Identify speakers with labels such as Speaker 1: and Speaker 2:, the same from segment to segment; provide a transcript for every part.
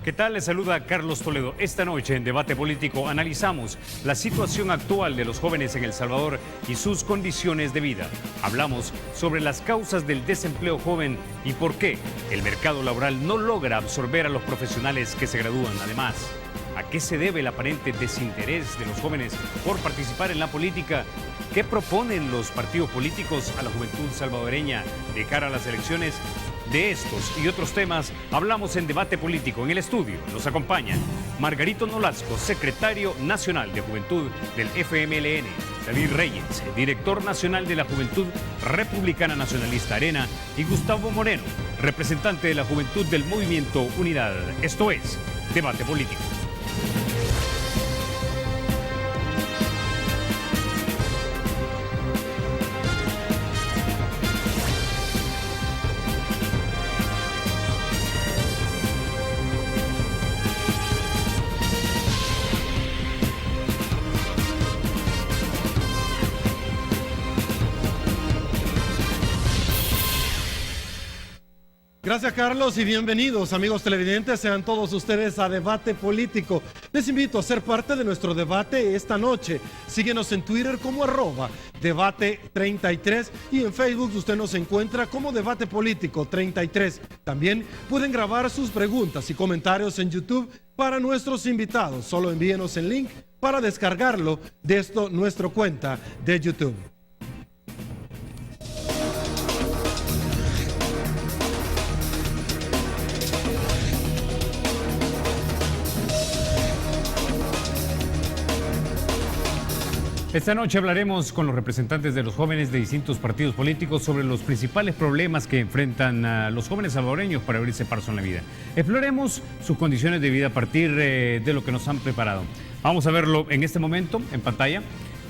Speaker 1: ¿Qué tal? Les saluda Carlos Toledo. Esta noche en Debate Político analizamos la situación actual de los jóvenes en El Salvador y sus condiciones de vida. Hablamos sobre las causas del desempleo joven y por qué el mercado laboral no logra absorber a los profesionales que se gradúan. Además, ¿a qué se debe el aparente desinterés de los jóvenes por participar en la política? ¿Qué proponen los partidos políticos a la juventud salvadoreña de cara a las elecciones? De estos y otros temas hablamos en Debate Político. En el estudio nos acompañan Margarito Nolasco, secretario nacional de Juventud del FMLN, David Reyes, director nacional de la Juventud Republicana Nacionalista Arena, y Gustavo Moreno, representante de la Juventud del Movimiento Unidad. Esto es Debate Político.
Speaker 2: Gracias, Carlos, y bienvenidos, amigos televidentes, sean todos ustedes a Debate Político. Les invito a ser parte de nuestro debate esta noche. Síguenos en Twitter como @Debate33 y en Facebook usted nos encuentra como Debate Político 33. También pueden grabar sus preguntas y comentarios en YouTube para nuestros invitados. Solo envíenos el link para descargarlo de nuestra cuenta de YouTube.
Speaker 1: Esta noche hablaremos con los representantes de los jóvenes de distintos partidos políticos sobre los principales problemas que enfrentan a los jóvenes salvadoreños para abrirse paso en la vida. Exploremos sus condiciones de vida a partir de lo que nos han preparado. Vamos a verlo en este momento en pantalla.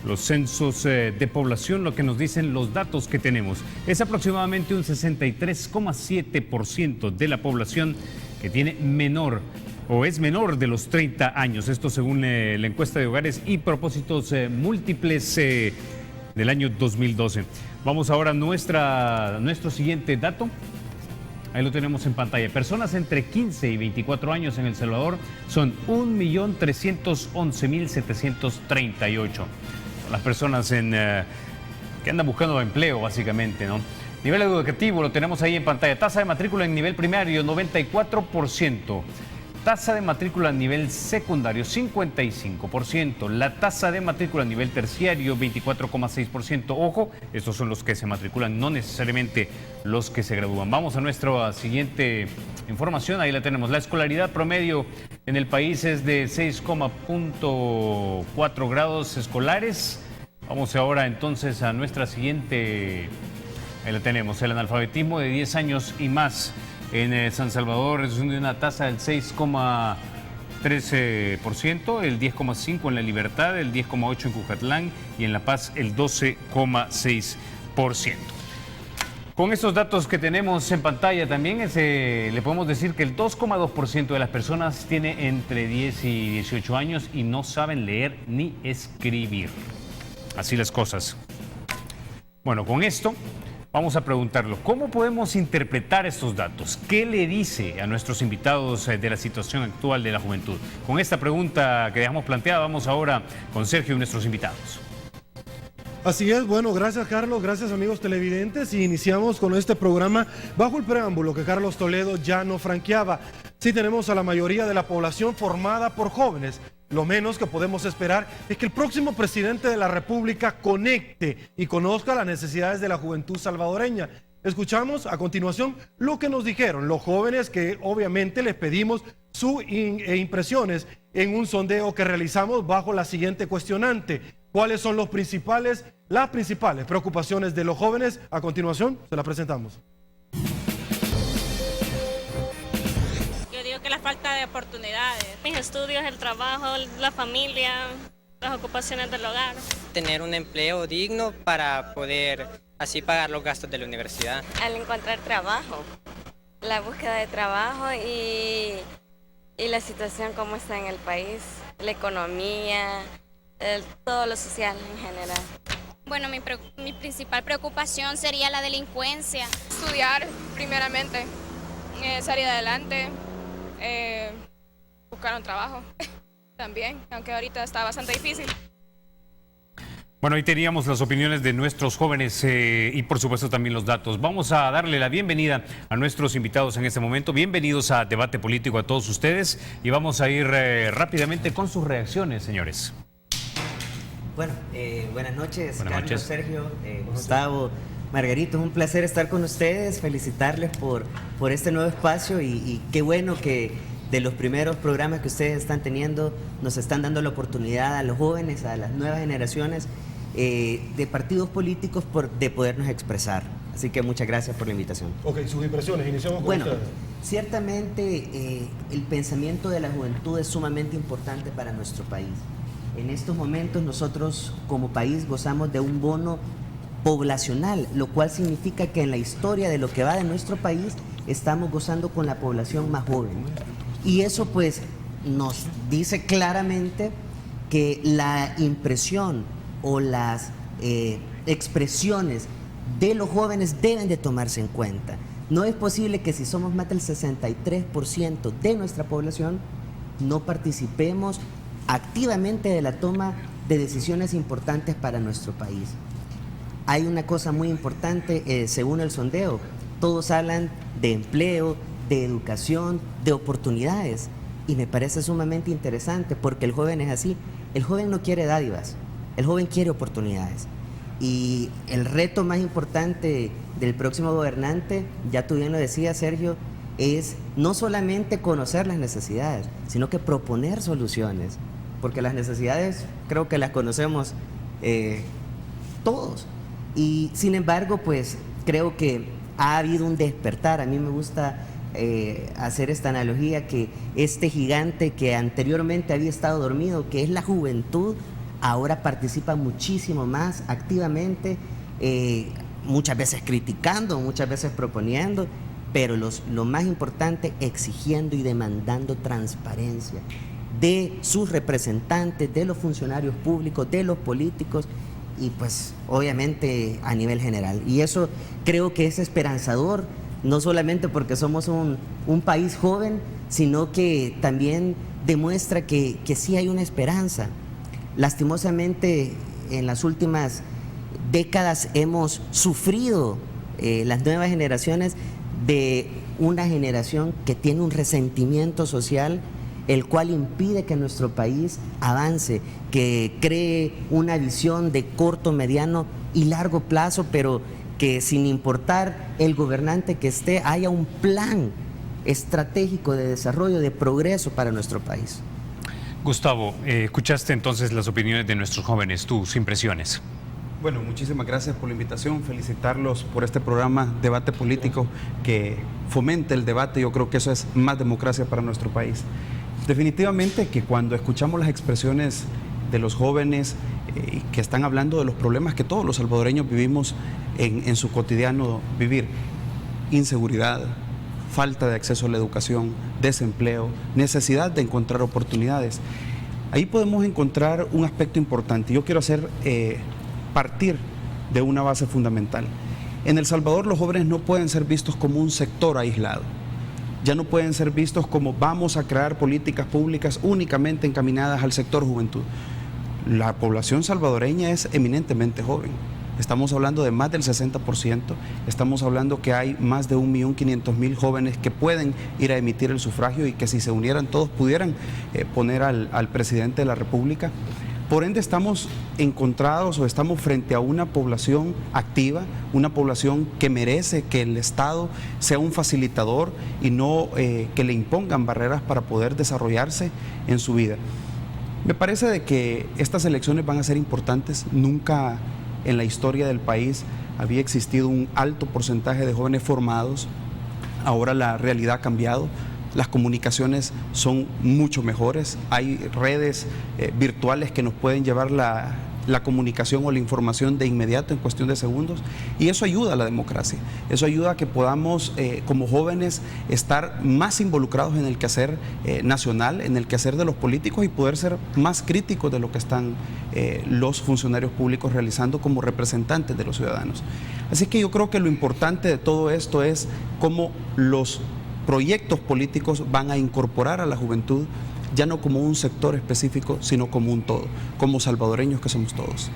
Speaker 1: Los censos de población, lo que nos dicen los datos que tenemos. Es aproximadamente un 63,7% de la población que tiene menor o es menor de los 30 años. Esto según la encuesta de hogares y propósitos múltiples del año 2012. Vamos ahora a nuestro siguiente dato. Ahí lo tenemos en pantalla. Personas entre 15 y 24 años en El Salvador son 1.311.738. Las personas que andan buscando empleo, básicamente, ¿no? Nivel educativo lo tenemos ahí en pantalla. Tasa de matrícula en nivel primario, 94%. Tasa de matrícula a nivel secundario, 55%. La tasa de matrícula a nivel terciario, 24,6%. Ojo, estos son los que se matriculan, no necesariamente los que se gradúan. Vamos a nuestra siguiente información. Ahí la tenemos. La escolaridad promedio en el país es de 6,4 grados escolares. Vamos ahora entonces a nuestra siguiente. Ahí la tenemos. El analfabetismo de 10 años y más. En San Salvador es una tasa del 6,13%, el 10,5% en La Libertad, el 10,8% en Cucatlán y en La Paz el 12,6%. Con estos datos que tenemos en pantalla también le podemos decir que el 2,2% de las personas tiene entre 10 y 18 años y no saben leer ni escribir. Así las cosas. Bueno, con esto vamos a preguntarlo, ¿cómo podemos interpretar estos datos? ¿Qué le dice a nuestros invitados de la situación actual de la juventud? Con esta pregunta que dejamos planteada, vamos ahora con Sergio y nuestros invitados.
Speaker 2: Así es, bueno, gracias Carlos, gracias amigos televidentes, y iniciamos con este programa bajo el preámbulo que Carlos Toledo ya no franqueaba. Sí, tenemos a la mayoría de la población formada por jóvenes. Lo menos que podemos esperar es que el próximo presidente de la República conecte y conozca las necesidades de la juventud salvadoreña. Escuchamos a continuación lo que nos dijeron los jóvenes, que obviamente les pedimos sus impresiones en un sondeo que realizamos bajo la siguiente cuestionante: ¿cuáles son las principales preocupaciones de los jóvenes? A continuación se las presentamos.
Speaker 3: Que la falta de oportunidades.
Speaker 4: Mis estudios, el trabajo, la familia, las ocupaciones del hogar.
Speaker 5: Tener un empleo digno para poder así pagar los gastos de la universidad.
Speaker 6: Al encontrar trabajo, la búsqueda de trabajo y la situación como está en el país, la economía, todo lo social en general.
Speaker 3: Bueno, mi principal preocupación sería la delincuencia.
Speaker 7: Estudiar primeramente, salir adelante, buscar un trabajo también, aunque ahorita está bastante difícil.
Speaker 1: Bueno, ahí teníamos las opiniones de nuestros jóvenes y por supuesto también los datos. Vamos a darle la bienvenida a nuestros invitados en este momento. Bienvenidos a Debate Político a todos ustedes y vamos a ir rápidamente con sus reacciones, señores.
Speaker 8: Bueno, buenas noches,
Speaker 1: Buenas
Speaker 8: Carlos,
Speaker 1: noches.
Speaker 8: Sergio, Gustavo, Margarito, es un placer estar con ustedes, felicitarles por este nuevo espacio y qué bueno que de los primeros programas que ustedes están teniendo nos están dando la oportunidad a los jóvenes, a las nuevas generaciones de partidos políticos de podernos expresar. Así que muchas gracias por la invitación.
Speaker 2: Ok, sus impresiones, iniciamos con
Speaker 8: Bueno,
Speaker 2: ustedes.
Speaker 8: ciertamente el pensamiento de la juventud es sumamente importante para nuestro país. En estos momentos nosotros como país gozamos de un bono poblacional, lo cual significa que en la historia de lo que va de nuestro país estamos gozando con la población más joven. Y eso pues nos dice claramente que la impresión o las expresiones de los jóvenes deben de tomarse en cuenta. No es posible que si somos más del 63% de nuestra población no participemos activamente de la toma de decisiones importantes para nuestro país. Hay una cosa muy importante, según el sondeo, todos hablan de empleo, de educación, de oportunidades, y me parece sumamente interesante porque el joven es así. El joven no quiere dádivas, el joven quiere oportunidades. Y el reto más importante del próximo gobernante, ya tú bien lo decías, Sergio, es no solamente conocer las necesidades, sino que proponer soluciones, porque las necesidades creo que las conocemos todos. Y sin embargo, pues creo que ha habido un despertar. A mí me gusta hacer esta analogía, que este gigante que anteriormente había estado dormido, que es la juventud, ahora participa muchísimo más activamente, muchas veces criticando, muchas veces proponiendo, pero lo más importante, exigiendo y demandando transparencia de sus representantes, de los funcionarios públicos, de los políticos y pues obviamente a nivel general. Y eso creo que es esperanzador, no solamente porque somos un país joven, sino que también demuestra que sí hay una esperanza. Lastimosamente, en las últimas décadas hemos sufrido las nuevas generaciones de una generación que tiene un resentimiento social, el cual impide que nuestro país avance, que cree una visión de corto, mediano y largo plazo, pero que sin importar el gobernante que esté, haya un plan estratégico de desarrollo, de progreso para nuestro país.
Speaker 1: Gustavo, escuchaste entonces las opiniones de nuestros jóvenes, tus impresiones.
Speaker 9: Bueno, muchísimas gracias por la invitación, felicitarlos por este programa Debate Político que fomente el debate. Yo creo que eso es más democracia para nuestro país. Definitivamente que cuando escuchamos las expresiones de los jóvenes que están hablando de los problemas que todos los salvadoreños vivimos en su cotidiano vivir, inseguridad, falta de acceso a la educación, desempleo, necesidad de encontrar oportunidades, ahí podemos encontrar un aspecto importante. Yo quiero partir de una base fundamental. En El Salvador los jóvenes no pueden ser vistos como un sector aislado. Ya no pueden ser vistos como vamos a crear políticas públicas únicamente encaminadas al sector juventud. La población salvadoreña es eminentemente joven. Estamos hablando de más del 60%, estamos hablando que hay más de 1.500.000 jóvenes que pueden ir a emitir el sufragio y que si se unieran todos pudieran poner al presidente de la República. Por ende estamos encontrados o estamos frente a una población activa, una población que merece que el Estado sea un facilitador y no que le impongan barreras para poder desarrollarse en su vida. Me parece de que estas elecciones van a ser importantes. Nunca en la historia del país había existido un alto porcentaje de jóvenes formados. Ahora la realidad ha cambiado. Las comunicaciones son mucho mejores. Hay redes virtuales que nos pueden llevar la comunicación o la información de inmediato en cuestión de segundos, y eso ayuda a la democracia. Eso ayuda a que podamos como jóvenes estar más involucrados en el quehacer nacional, en el quehacer de los políticos y poder ser más críticos de lo que están los funcionarios públicos realizando como representantes de los ciudadanos. Así que yo creo que lo importante de todo esto es cómo los proyectos políticos van a incorporar a la juventud ya no como un sector específico, sino como un todo, como salvadoreños que somos todos.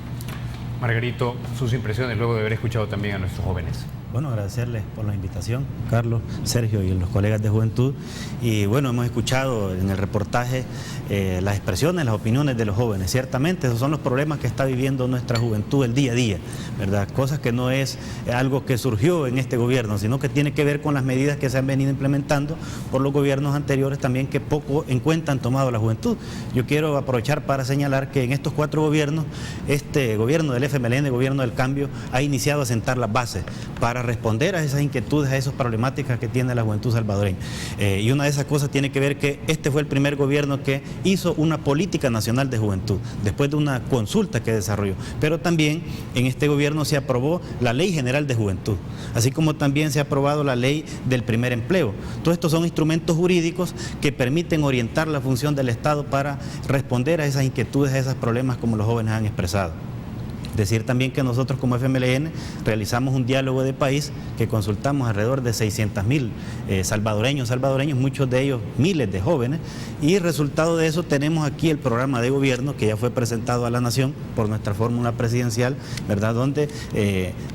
Speaker 1: Margarito, sus impresiones luego de haber escuchado también a nuestros jóvenes.
Speaker 10: Bueno, agradecerles por la invitación, Carlos, Sergio y los colegas de Juventud. Y bueno, hemos escuchado en el reportaje las expresiones, las opiniones de los jóvenes. Ciertamente, esos son los problemas que está viviendo nuestra juventud el día a día, ¿verdad? Cosas que no es algo que surgió en este gobierno, sino que tiene que ver con las medidas que se han venido implementando por los gobiernos anteriores también, que poco en cuenta han tomado la juventud. Yo quiero aprovechar para señalar que en estos 4 gobiernos, este gobierno del FMLN, el gobierno del cambio, ha iniciado a sentar las bases para responder a esas inquietudes, a esas problemáticas que tiene la juventud salvadoreña. Y una de esas cosas tiene que ver que este fue el primer gobierno que hizo una política nacional de juventud, después de una consulta que desarrolló. Pero también en este gobierno se aprobó la Ley General de Juventud, así como también se ha aprobado la Ley del Primer Empleo. Todos estos son instrumentos jurídicos que permiten orientar la función del Estado para responder a esas inquietudes, a esos problemas como los jóvenes han expresado. Decir también que nosotros como FMLN realizamos un diálogo de país que consultamos alrededor de 600.000 salvadoreños, muchos de ellos miles de jóvenes, y resultado de eso tenemos aquí el programa de gobierno que ya fue presentado a la Nación por nuestra fórmula presidencial, ¿verdad? Donde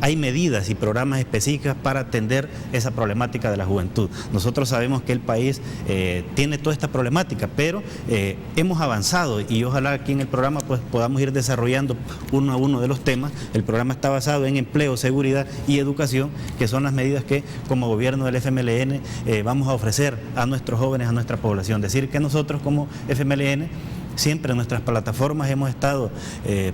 Speaker 10: hay medidas y programas específicos para atender esa problemática de la juventud. Nosotros sabemos que el país tiene toda esta problemática, pero hemos avanzado y ojalá aquí en el programa pues podamos ir desarrollando uno a uno de los temas. El programa está basado en empleo, seguridad y educación, que son las medidas que como gobierno del FMLN vamos a ofrecer a nuestros jóvenes, a nuestra población. Decir que nosotros como FMLN siempre en nuestras plataformas hemos estado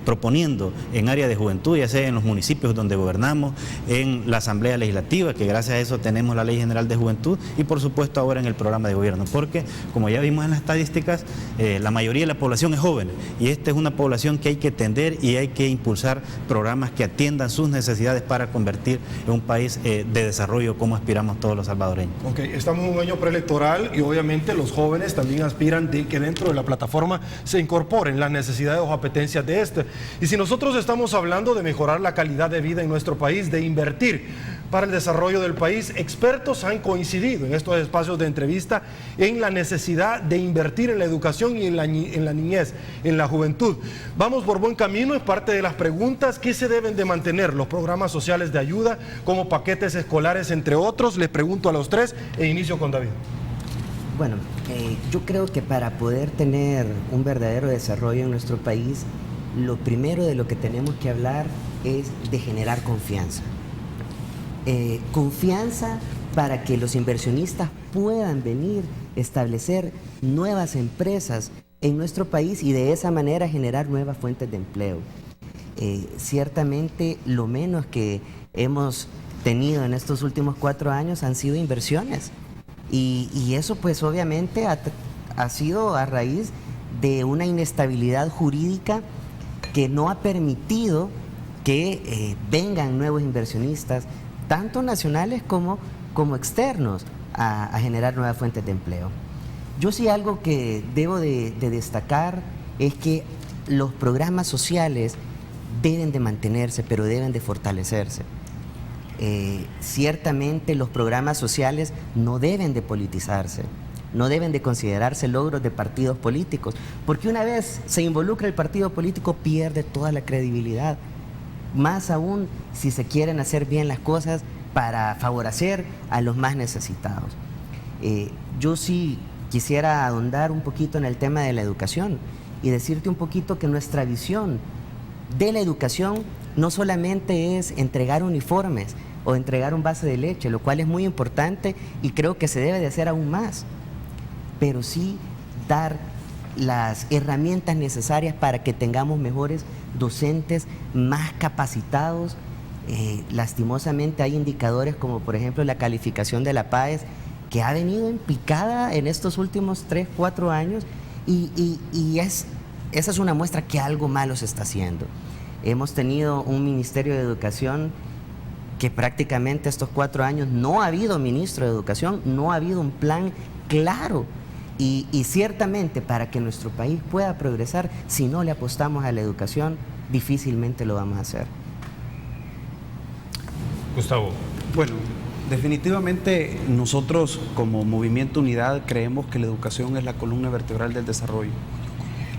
Speaker 10: proponiendo en área de juventud, ya sea en los municipios donde gobernamos, en la Asamblea Legislativa, que gracias a eso tenemos la Ley General de Juventud, y por supuesto ahora en el programa de gobierno, porque como ya vimos en las estadísticas, la mayoría de la población es joven, y esta es una población que hay que atender y hay que impulsar programas que atiendan sus necesidades para convertir en un país de desarrollo como aspiramos todos los salvadoreños.
Speaker 2: Ok, estamos en un año preelectoral y obviamente los jóvenes también aspiran de que dentro de la plataforma se incorporen las necesidades o apetencias de este. Y si nosotros estamos hablando de mejorar la calidad de vida en nuestro país, de invertir para el desarrollo del país, expertos han coincidido en estos espacios de entrevista en la necesidad de invertir en la educación y en la niñez, en la juventud. Vamos por buen camino, es parte de las preguntas. ¿Qué se deben de mantener? Los programas sociales de ayuda, como paquetes escolares, entre otros. Les pregunto a los tres e inicio con David.
Speaker 8: Bueno, yo creo que para poder tener un verdadero desarrollo en nuestro país, lo primero de lo que tenemos que hablar es de generar confianza. Confianza para que los inversionistas puedan venir, establecer nuevas empresas en nuestro país y de esa manera generar nuevas fuentes de empleo. Ciertamente lo menos que hemos tenido en estos últimos 4 años han sido inversiones. Y eso pues obviamente ha sido a raíz de una inestabilidad jurídica que no ha permitido que vengan nuevos inversionistas, tanto nacionales como externos, a generar nuevas fuentes de empleo. Yo sí algo que debo de destacar es que los programas sociales deben de mantenerse, pero deben de fortalecerse. Ciertamente los programas sociales no deben de politizarse, no deben de considerarse logros de partidos políticos, porque una vez se involucra el partido político pierde toda la credibilidad, más aún si se quieren hacer bien las cosas para favorecer a los más necesitados. Yo sí quisiera ahondar un poquito en el tema de la educación y decirte un poquito que nuestra visión de la educación no solamente es entregar uniformes o entregar un vaso de leche, lo cual es muy importante y creo que se debe de hacer aún más, pero sí dar las herramientas necesarias para que tengamos mejores docentes, más capacitados. Lastimosamente hay indicadores como por ejemplo la calificación de la PAES que ha venido en picada en estos últimos 3, 4 años y esa es una muestra que algo malo se está haciendo. Hemos tenido un Ministerio de Educación que prácticamente estos 4 años no ha habido ministro de Educación, no ha habido un plan claro y ciertamente para que nuestro país pueda progresar, si no le apostamos a la educación, difícilmente lo vamos a hacer.
Speaker 1: Gustavo.
Speaker 9: Bueno, Definitivamente nosotros como Movimiento Unidad creemos que la educación es la columna vertebral del desarrollo.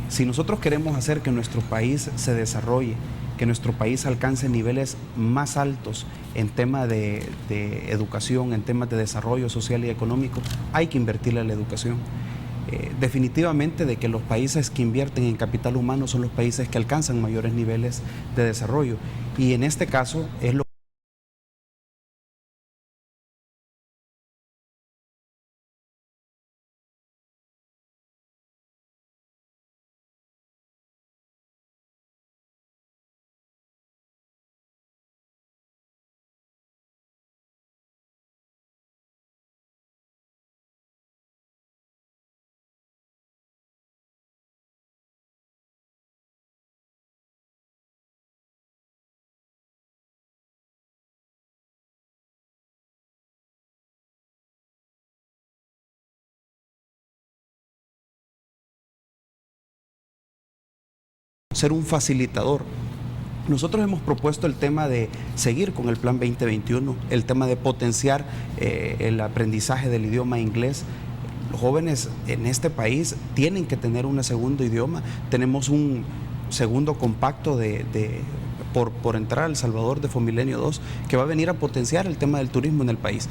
Speaker 9: Si nosotros queremos hacer que nuestro país se desarrolle, que nuestro país alcance niveles más altos en temas de educación, en temas de desarrollo social y económico, hay que invertirle en la educación. Definitivamente de que los países que invierten en capital humano son los países que alcanzan mayores niveles de desarrollo. Y en este caso es lo ser un facilitador. Nosotros hemos propuesto el tema de seguir con el Plan 2021, el tema de potenciar el aprendizaje del idioma inglés. Los jóvenes en este país tienen que tener un segundo idioma. Tenemos un segundo compacto por entrar a El Salvador de Fomilenio 2 que va a venir a potenciar el tema del turismo en el país.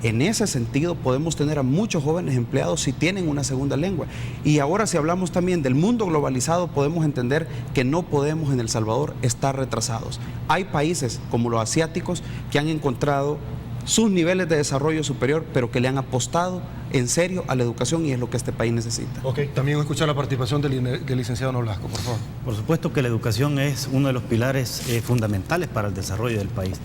Speaker 9: En ese sentido podemos tener a muchos jóvenes empleados si tienen una segunda lengua. Y ahora si hablamos también del mundo globalizado, podemos entender que no podemos en El Salvador estar retrasados. Hay países como los asiáticos que han encontrado sus niveles de desarrollo superior, pero que le han apostado en serio a la educación y es lo que este país necesita.
Speaker 2: Ok, también escuchar la participación del licenciado Nolasco, por favor.
Speaker 10: Por supuesto que la educación es uno de los pilares fundamentales para el desarrollo del país.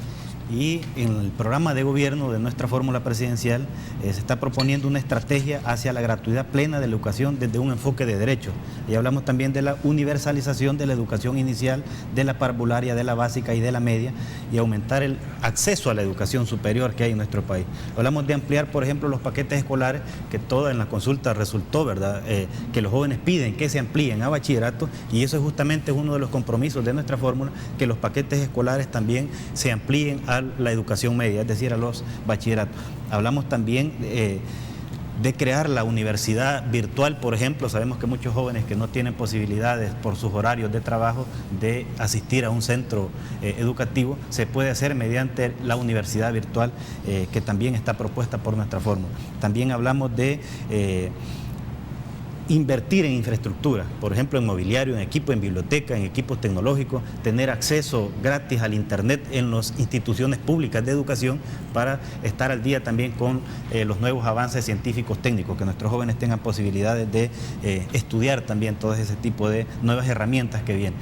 Speaker 10: Y en el programa de gobierno de nuestra fórmula presidencial se está proponiendo una estrategia hacia la gratuidad plena de la educación desde un enfoque de derecho. Y hablamos también de la universalización de la educación inicial, de la parvularia, de la básica y de la media, y aumentar el acceso a la educación superior que hay en nuestro país. Hablamos de ampliar, por ejemplo, los paquetes escolares, que toda en la consulta resultó, ¿verdad?, que los jóvenes piden que se amplíen a bachillerato, y eso es justamente uno de los compromisos de nuestra fórmula, que los paquetes escolares también se amplíen a la educación media, es decir, a los bachilleratos. Hablamos también de crear la universidad virtual, por ejemplo. Sabemos que muchos jóvenes que no tienen posibilidades por sus horarios de trabajo de asistir a un centro educativo, se puede hacer mediante la universidad virtual que también está propuesta por nuestra fórmula. También hablamos de invertir en infraestructura, por ejemplo en mobiliario, en equipo, en biblioteca, en equipos tecnológicos, tener acceso gratis al internet en las instituciones públicas de educación para estar al día también con los nuevos avances científicos técnicos, que nuestros jóvenes tengan posibilidades de estudiar también todo ese tipo de nuevas herramientas que vienen.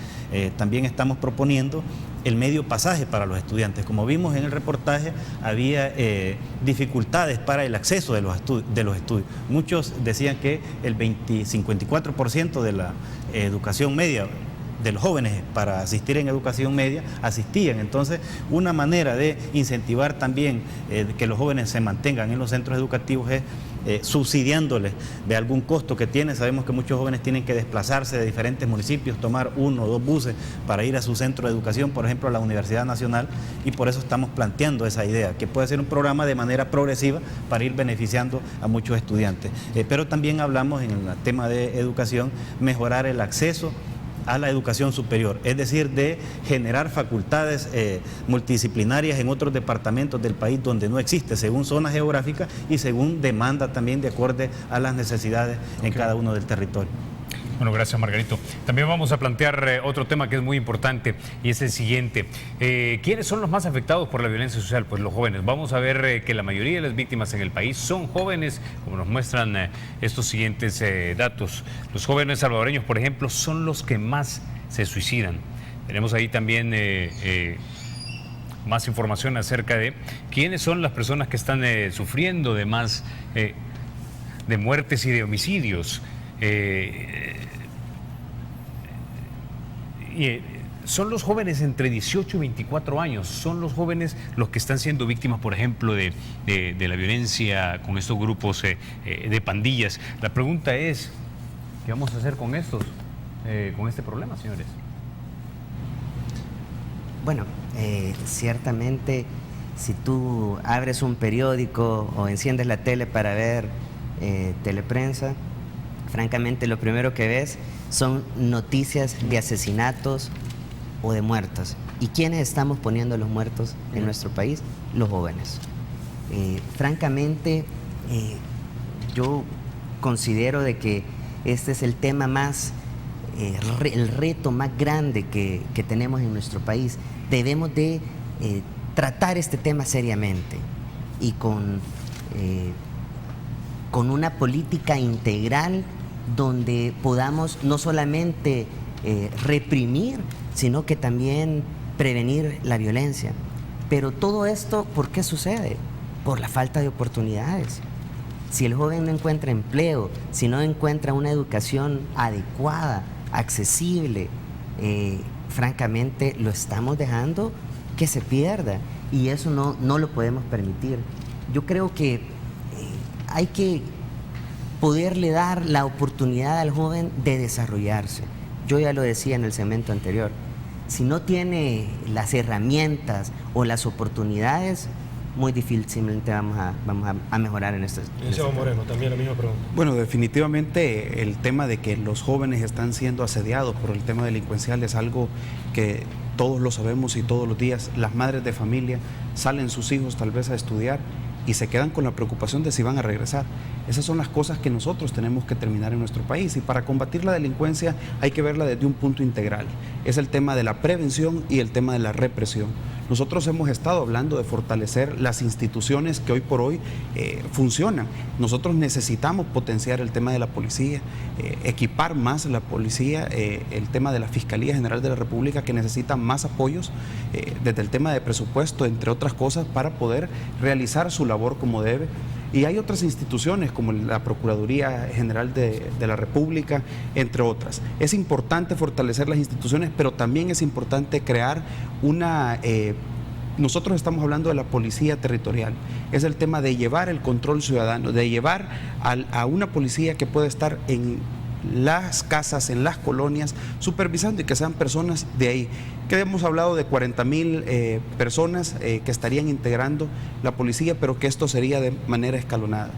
Speaker 10: También estamos proponiendo el medio pasaje para los estudiantes. Como vimos en el reportaje, había dificultades para el acceso de los estudios. Muchos decían que el 54% de la educación media de los jóvenes para asistir en educación media asistían. Entonces, una manera de incentivar también que los jóvenes se mantengan en los centros educativos es subsidiándoles de algún costo que tienen. Sabemos que muchos jóvenes tienen que desplazarse de diferentes municipios, tomar 1 o 2 buses para ir a su centro de educación, por ejemplo a la Universidad Nacional, y por eso estamos planteando esa idea, que puede ser un programa de manera progresiva para ir beneficiando a muchos estudiantes. Pero también hablamos en el tema de educación, mejorar el acceso a la educación superior, es decir, de generar facultades multidisciplinarias en otros departamentos del país donde no existe, según zonas geográficas y según demanda también de acuerdo a las necesidades en cada uno del territorio.
Speaker 1: Bueno, gracias, Margarito. También vamos a plantear otro tema que es muy importante y es el siguiente. ¿Quiénes son los más afectados por la violencia social? Pues los jóvenes. Vamos a ver que la mayoría de las víctimas en el país son jóvenes, como nos muestran estos siguientes datos. Los jóvenes salvadoreños, por ejemplo, son los que más se suicidan. Tenemos ahí también más información acerca de quiénes son las personas que están sufriendo de más de muertes y de homicidios. Son los jóvenes entre 18 y 24 años, son los jóvenes los que están siendo víctimas, por ejemplo, de la violencia con estos grupos de pandillas. La pregunta es, ¿qué vamos a hacer con con este problema, señores?
Speaker 8: Bueno, ciertamente si tú abres un periódico o enciendes la tele para ver teleprensa, francamente lo primero que ves son noticias de asesinatos o de muertos. ¿Y quiénes estamos poniendo los muertos en nuestro país? Los jóvenes. Francamente, yo considero de que este es el tema más, el reto más grande que tenemos en nuestro país. Debemos de tratar este tema seriamente y con una política integral donde podamos no solamente reprimir, sino que también prevenir la violencia. Pero todo esto, ¿por qué sucede? Por la falta de oportunidades. Si el joven no encuentra empleo, si no encuentra una educación adecuada, accesible, francamente lo estamos dejando que se pierda, y eso no lo podemos permitir. Yo creo que hay que poderle dar la oportunidad al joven de desarrollarse. Yo ya lo decía en el segmento anterior, si no tiene las herramientas o las oportunidades, muy difícilmente vamos a mejorar en este.
Speaker 2: Moreno, también la misma pregunta.
Speaker 9: Bueno, definitivamente el tema de que los jóvenes están siendo asediados por el tema delincuencial es algo que todos lo sabemos, y todos los días las madres de familia salen sus hijos tal vez a estudiar y se quedan con la preocupación de si van a regresar. Esas son las cosas que nosotros tenemos que terminar en nuestro país, y para combatir la delincuencia hay que verla desde un punto integral. Es el tema de la prevención y el tema de la represión. Nosotros hemos estado hablando de fortalecer las instituciones que hoy por hoy funcionan. Nosotros necesitamos potenciar el tema de la policía, equipar más la policía, el tema de la Fiscalía General de la República, que necesita más apoyos desde el tema de presupuesto, entre otras cosas, para poder realizar su labor como debe. Y hay otras instituciones como la Procuraduría General de la República, entre otras. Es importante fortalecer las instituciones, pero también es importante crear una... nosotros estamos hablando de la policía territorial. Es el tema de llevar el control ciudadano, de llevar a una policía que pueda estar en las casas, en las colonias, supervisando, y que sean personas de ahí. Que hemos hablado de 40,000 personas que estarían integrando la policía, pero que esto sería de manera escalonada.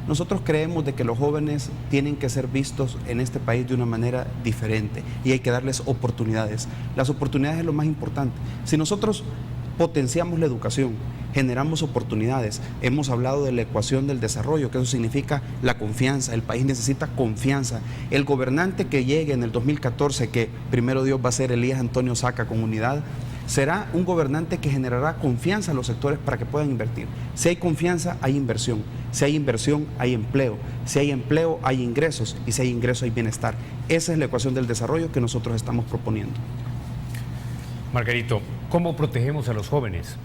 Speaker 9: Nosotros creemos de que los jóvenes tienen que ser vistos en este país de una manera diferente, y hay que darles oportunidades. Las oportunidades es lo más importante. Si nosotros potenciamos la educación, generamos oportunidades. Hemos hablado de la ecuación del desarrollo, que eso significa la confianza. El país necesita confianza. El gobernante que llegue en el 2014, que primero Dios va a ser Elías Antonio Saca con Unidad, será un gobernante que generará confianza a los sectores para que puedan invertir. Si hay confianza, hay inversión. Si hay inversión, hay empleo. Si hay empleo, hay ingresos. Y si hay ingresos, hay bienestar. Esa es la ecuación del desarrollo que nosotros estamos proponiendo.
Speaker 1: Margarito, ¿cómo protegemos a los jóvenes?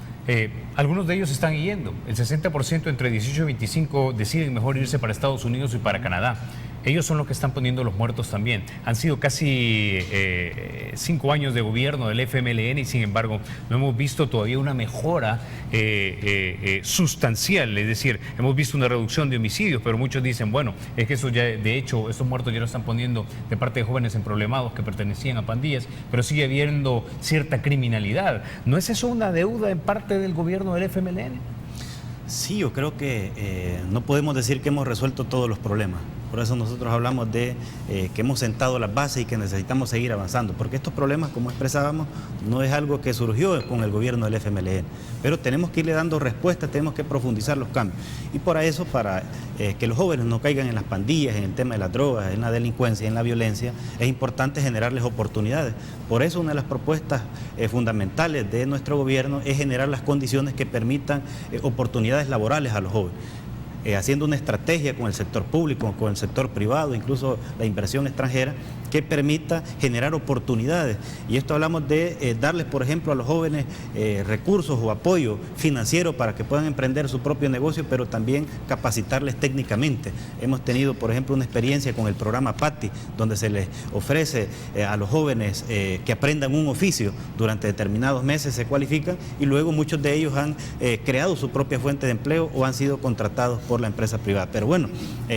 Speaker 1: Algunos de ellos están yendo. El 60% entre 18 y 25 deciden mejor irse para Estados Unidos y para Canadá. Ellos son los que están poniendo los muertos también. Han sido casi 5 años de gobierno del FMLN, y sin embargo no hemos visto todavía una mejora sustancial. Es decir, hemos visto una reducción de homicidios, pero muchos dicen, bueno, es que eso ya, de hecho, estos muertos ya lo están poniendo de parte de jóvenes emproblemados que pertenecían a pandillas, pero sigue habiendo cierta criminalidad. ¿No es eso una deuda en parte del gobierno del FMLN?
Speaker 10: Sí, yo creo que no podemos decir que hemos resuelto todos los problemas. Por eso nosotros hablamos de que hemos sentado las bases y que necesitamos seguir avanzando, porque estos problemas, como expresábamos, no es algo que surgió con el gobierno del FMLN, pero tenemos que irle dando respuestas, tenemos que profundizar los cambios. Y para eso, para que los jóvenes no caigan en las pandillas, en el tema de las drogas, en la delincuencia, en la violencia, es importante generarles oportunidades. Por eso una de las propuestas fundamentales de nuestro gobierno es generar las condiciones que permitan oportunidades laborales a los jóvenes. Haciendo una estrategia con el sector público, con el sector privado, incluso la inversión extranjera, que permita generar oportunidades. Y esto hablamos de darles, por ejemplo, a los jóvenes recursos o apoyo financiero para que puedan emprender su propio negocio, pero también capacitarles técnicamente. Hemos tenido, por ejemplo, una experiencia con el programa PATI, donde se les ofrece a los jóvenes que aprendan un oficio durante determinados meses, se cualifican, y luego muchos de ellos han creado su propia fuente de empleo o han sido contratados por la empresa privada. Pero bueno,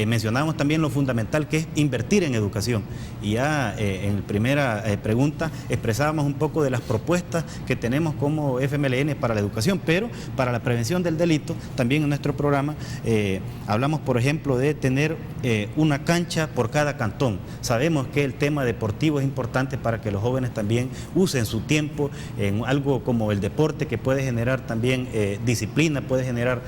Speaker 10: mencionamos también lo fundamental que es invertir en educación. Y ya en primera pregunta expresábamos un poco de las propuestas que tenemos como FMLN para la educación, pero para la prevención del delito, también en nuestro programa hablamos, por ejemplo, de tener una cancha por cada cantón. Sabemos que el tema deportivo es importante para que los jóvenes también usen su tiempo en algo como el deporte, que puede generar también disciplina, puede generar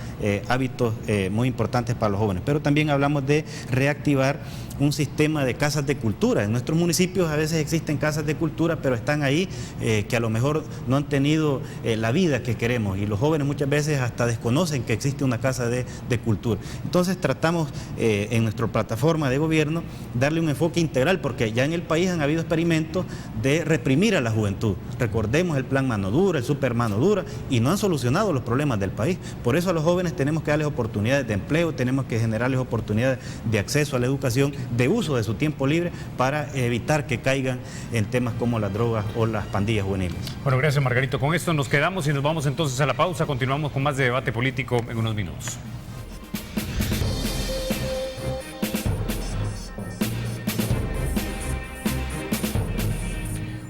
Speaker 10: hábitos muy importantes para los jóvenes. Pero también hablamos de reactivar un sistema de casas de cultura. En nuestros municipios a veces existen casas de cultura, pero están ahí que a lo mejor no han tenido la vida que queremos, y los jóvenes muchas veces hasta desconocen que existe una casa de cultura. Entonces tratamos en nuestra plataforma de gobierno darle un enfoque integral, porque ya en el país han habido experimentos de reprimir a la juventud. Recordemos el plan Mano Dura, el Super Mano Dura, y no han solucionado los problemas del país. Por eso a los jóvenes tenemos que darles oportunidades de empleo, tenemos que generarles oportunidades de acceso a la educación, de uso de su tiempo libre, para evitar que caigan en temas como las drogas o las pandillas juveniles.
Speaker 1: Bueno, gracias, Margarito. Con esto nos quedamos y nos vamos entonces a la pausa. Continuamos con más de debate político en unos minutos.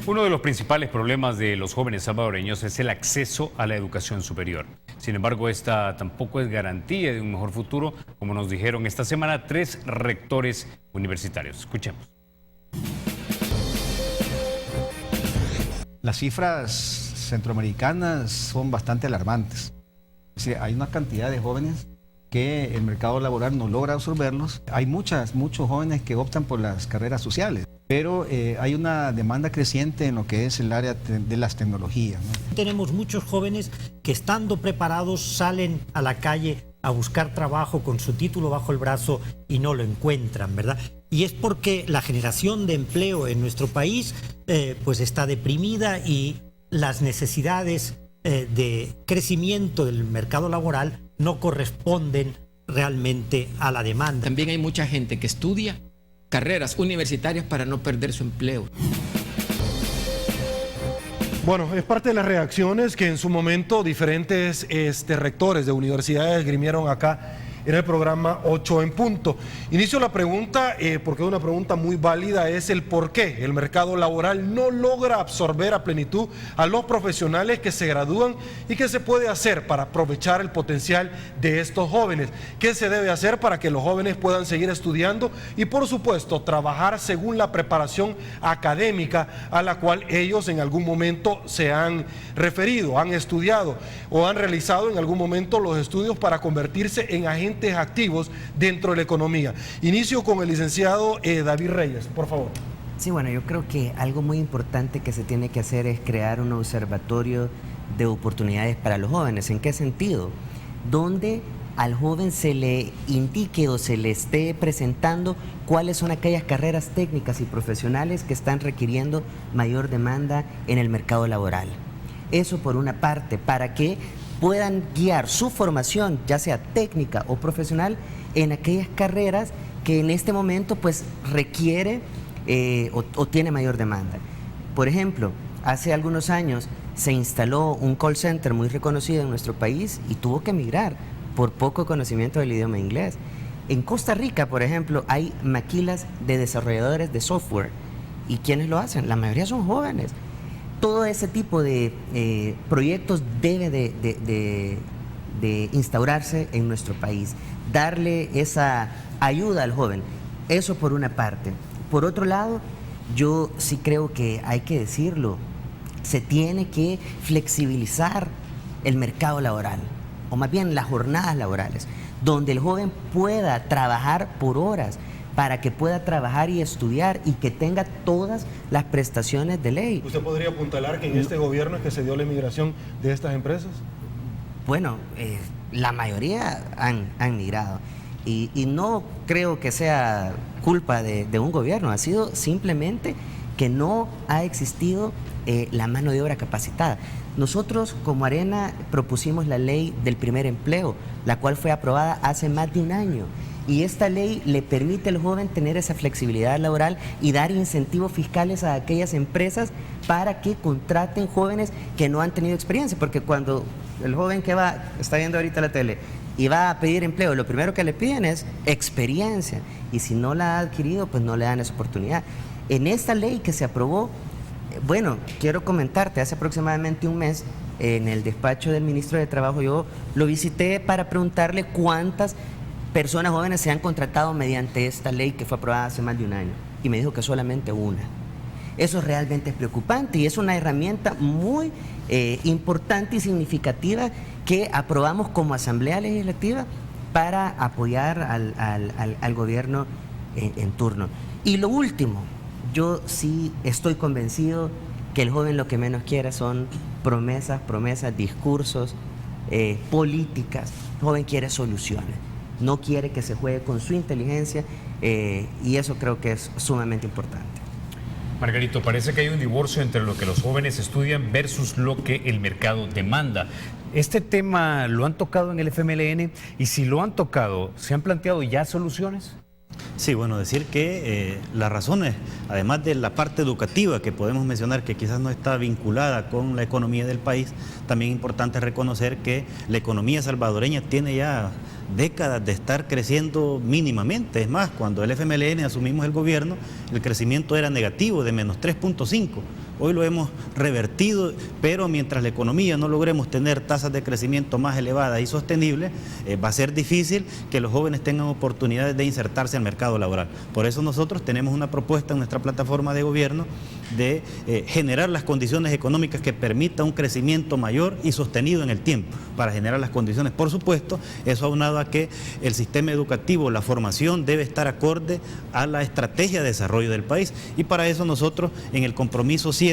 Speaker 1: Uno de los principales problemas de los jóvenes salvadoreños es el acceso a la educación superior. Sin embargo, esta tampoco es garantía de un mejor futuro, como nos dijeron esta semana 3 rectores universitarios. Escuchemos.
Speaker 11: Las cifras centroamericanas son bastante alarmantes. Es decir, hay una cantidad de jóvenes que el mercado laboral no logra absorberlos. Hay muchos jóvenes que optan por las carreras sociales, pero hay una demanda creciente en lo que es el área de las tecnologías, ¿no?
Speaker 12: Tenemos muchos jóvenes que, estando preparados, salen a la calle a buscar trabajo con su título bajo el brazo y no lo encuentran, ¿verdad? Y es porque la generación de empleo en nuestro país pues está deprimida, y las necesidades de crecimiento del mercado laboral no corresponden realmente a la demanda.
Speaker 13: También hay mucha gente que estudia carreras universitarias para no perder su empleo.
Speaker 2: Bueno, es parte de las reacciones que en su momento diferentes rectores de universidades esgrimieron acá en el programa 8 en punto. Inicio la pregunta, porque es una pregunta muy válida, es el por qué el mercado laboral no logra absorber a plenitud a los profesionales que se gradúan, y qué se puede hacer para aprovechar el potencial de estos jóvenes. ¿Qué se debe hacer para que los jóvenes puedan seguir estudiando y, por supuesto, trabajar según la preparación académica a la cual ellos en algún momento se han referido, han estudiado o han realizado en algún momento los estudios para convertirse en agentes activos dentro de la economía? Inicio con el licenciado David Reyes, por favor.
Speaker 8: Sí, bueno, yo creo que algo muy importante que se tiene que hacer es crear un observatorio de oportunidades para los jóvenes. ¿En qué sentido? Donde al joven se le indique o se le esté presentando cuáles son aquellas carreras técnicas y profesionales que están requiriendo mayor demanda en el mercado laboral. Eso por una parte, para que puedan guiar su formación, ya sea técnica o profesional, en aquellas carreras que en este momento pues requiere o tiene mayor demanda. Por ejemplo, hace algunos años se instaló un call center muy reconocido en nuestro país y tuvo que emigrar por poco conocimiento del idioma inglés. En Costa Rica, por ejemplo, hay maquilas de desarrolladores de software. ¿Y quiénes lo hacen? La mayoría son jóvenes. Todo ese tipo de proyectos debe de instaurarse en nuestro país, darle esa ayuda al joven. Eso por una parte. Por otro lado, yo sí creo que hay que decirlo, se tiene que flexibilizar el mercado laboral, o más bien las jornadas laborales, donde el joven pueda trabajar por horas, para que pueda trabajar y estudiar y que tenga todas las prestaciones de ley.
Speaker 2: ¿Usted podría apuntalar que en este gobierno es que se dio la emigración de estas empresas?
Speaker 8: Bueno, la mayoría han migrado, y no creo que sea culpa de un gobierno, ha sido simplemente que no ha existido la mano de obra capacitada. Nosotros como Arena propusimos la ley del primer empleo, la cual fue aprobada hace más de un año. Y esta ley le permite al joven tener esa flexibilidad laboral y dar incentivos fiscales a aquellas empresas para que contraten jóvenes que no han tenido experiencia. Porque cuando el joven que está viendo ahorita la tele y va a pedir empleo, lo primero que le piden es experiencia. Y si no la ha adquirido, pues no le dan esa oportunidad. En esta ley que se aprobó, bueno, quiero comentarte, hace aproximadamente un mes, en el despacho del ministro de Trabajo, yo lo visité para preguntarle cuántas personas jóvenes se han contratado mediante esta ley que fue aprobada hace más de un año. Y me dijo que solamente una. Eso realmente es preocupante y es una herramienta muy importante y significativa que aprobamos como Asamblea Legislativa para apoyar al gobierno en turno. Y lo último, yo sí estoy convencido que el joven lo que menos quiere son promesas, discursos, políticas. El joven quiere soluciones, no quiere que se juegue con su inteligencia y eso creo que es sumamente importante.
Speaker 1: Margarito, parece que hay un divorcio entre lo que los jóvenes estudian versus lo que el mercado demanda. ¿Este tema lo han tocado en el FMLN? Y si lo han tocado, ¿se han planteado ya soluciones?
Speaker 10: Sí, bueno, decir que las razones, además de la parte educativa que podemos mencionar que quizás no está vinculada con la economía del país, también es importante reconocer que la economía salvadoreña tiene ya décadas de estar creciendo mínimamente. Es más, cuando el FMLN asumimos el gobierno, el crecimiento era negativo de menos 3.5. Hoy lo hemos revertido, pero mientras la economía no logremos tener tasas de crecimiento más elevadas y sostenibles, va a ser difícil que los jóvenes tengan oportunidades de insertarse al mercado laboral. Por eso nosotros tenemos una propuesta en nuestra plataforma de gobierno de generar las condiciones económicas que permitan un crecimiento mayor y sostenido en el tiempo, para generar las condiciones. Por supuesto, eso aunado a que el sistema educativo, la formación debe estar acorde a la estrategia de desarrollo del país, y para eso nosotros en el compromiso 7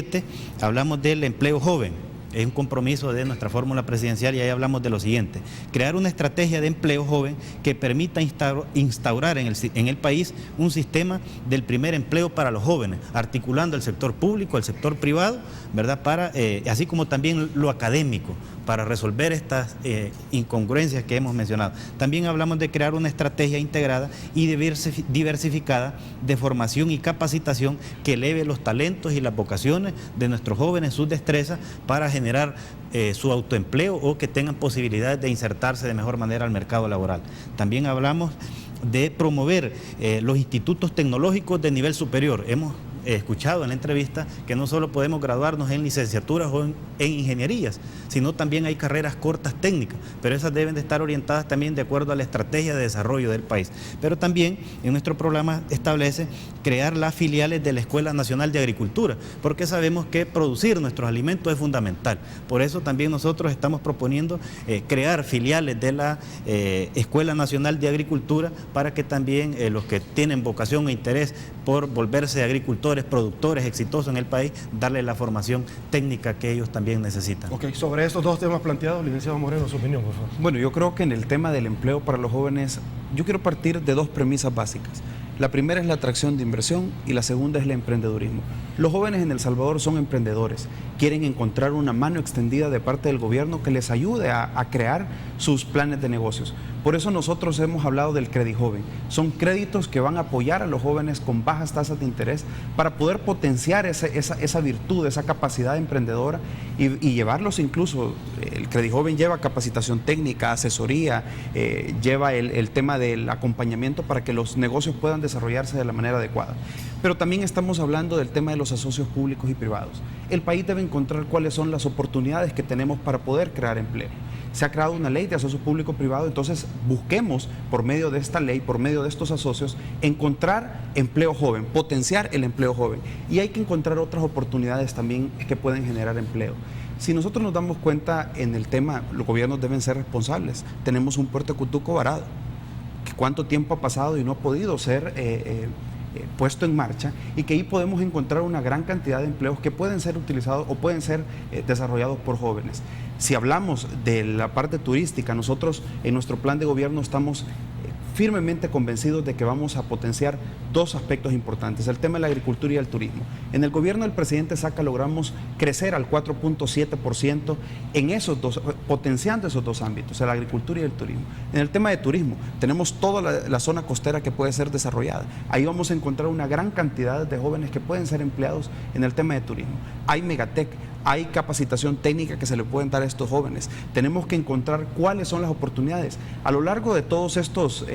Speaker 10: hablamos del empleo joven. Es un compromiso de nuestra fórmula presidencial y ahí hablamos de lo siguiente: crear una estrategia de empleo joven que permita instaurar en el país un sistema del primer empleo para los jóvenes, articulando el sector público, el sector privado, ¿verdad? Así como también lo académico, para resolver estas incongruencias que hemos mencionado. También hablamos de crear una estrategia integrada y diversificada de formación y capacitación que eleve los talentos y las vocaciones de nuestros jóvenes, sus destrezas, para generar su autoempleo o que tengan posibilidades de insertarse de mejor manera al mercado laboral. También hablamos de promover los institutos tecnológicos de nivel superior. Hemos escuchado en la entrevista que no solo podemos graduarnos en licenciaturas o en ingenierías, sino también hay carreras cortas técnicas, pero esas deben de estar orientadas también de acuerdo a la estrategia de desarrollo del país. Pero también en nuestro programa establece crear las filiales de la Escuela Nacional de Agricultura, porque sabemos que producir nuestros alimentos es fundamental. Por eso también nosotros estamos proponiendo crear filiales de la Escuela Nacional de Agricultura para que también los que tienen vocación e interés por volverse agricultores, productores exitosos en el país, darle la formación técnica que ellos también necesitan.
Speaker 2: Ok, sobre estos dos temas planteados, licenciado Moreno, su opinión, por favor.
Speaker 9: Bueno, yo creo que en el tema del empleo para los jóvenes, yo quiero partir de dos premisas básicas. La primera es la atracción de inversión y la segunda es el emprendedurismo. Los jóvenes en El Salvador son emprendedores, quieren encontrar una mano extendida de parte del gobierno que les ayude a crear sus planes de negocios. Por eso nosotros hemos hablado del Credijoven. Son créditos que van a apoyar a los jóvenes con bajas tasas de interés para poder potenciar esa virtud, esa capacidad emprendedora y llevarlos incluso. El Credijoven lleva capacitación técnica, asesoría, lleva el tema del acompañamiento para que los negocios puedan desarrollarse de la manera adecuada. Pero también estamos hablando del tema de los asocios públicos y privados. El país debe encontrar cuáles son las oportunidades que tenemos para poder crear empleo. Se ha creado una ley de asocios público-privado, entonces busquemos por medio de esta ley, por medio de estos asocios, encontrar empleo joven, potenciar el empleo joven. Y hay que encontrar otras oportunidades también que pueden generar empleo. Si nosotros nos damos cuenta en el tema, los gobiernos deben ser responsables. Tenemos un puerto de Cutuco varado. ¿Cuánto tiempo ha pasado y no ha podido ser puesto en marcha? Y que ahí podemos encontrar una gran cantidad de empleos que pueden ser utilizados o pueden ser desarrollados por jóvenes. Si hablamos de la parte turística, nosotros en nuestro plan de gobierno estamos firmemente convencidos de que vamos a potenciar dos aspectos importantes, el tema de la agricultura y el turismo. En el gobierno del presidente Saca logramos crecer al 4.7% en esos dos, potenciando esos dos ámbitos, la agricultura y el turismo. En el tema de turismo, tenemos toda la zona costera que puede ser desarrollada. Ahí vamos a encontrar una gran cantidad de jóvenes que pueden ser empleados en el tema de turismo. Hay Megatec, hay capacitación técnica que se le pueden dar a estos jóvenes. Tenemos que encontrar cuáles son las oportunidades. A lo largo de todos estos